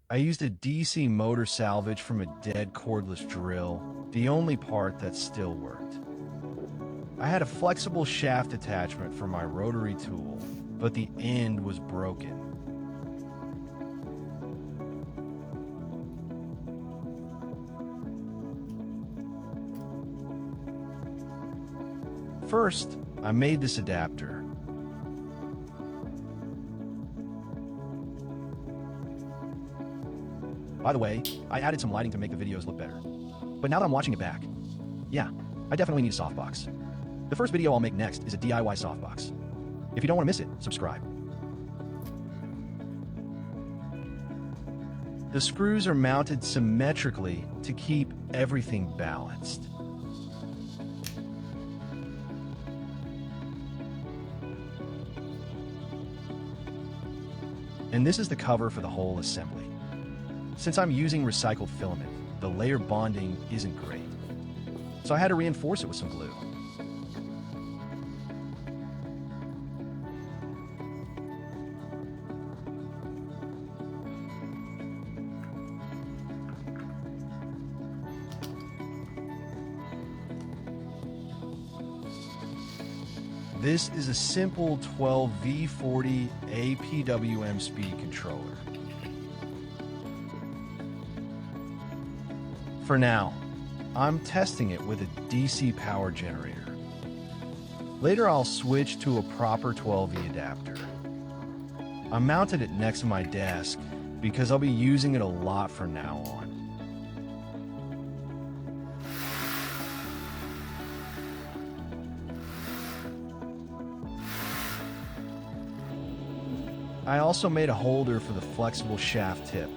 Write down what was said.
I used a DC motor salvage from a dead cordless drill, the only part that still worked. I had a flexible shaft attachment for my rotary tool, but the end was broken. First, I made this adapter. By the way, I added some lighting to make the videos look better. But now that I'm watching it back, yeah, I definitely need a softbox. The first video I'll make next is a DIY softbox. If you don't want to miss it, subscribe. The screws are mounted symmetrically to keep everything balanced. And this is the cover for the whole assembly. Since I'm using recycled filament, the layer bonding isn't great. So I had to reinforce it with some glue. This is a simple 12V40 APWM speed controller. For now, I'm testing it with a DC power generator. Later I'll switch to a proper 12V adapter. I mounted it next to my desk because I'll be using it a lot from now on. I also made a holder for the flexible shaft tip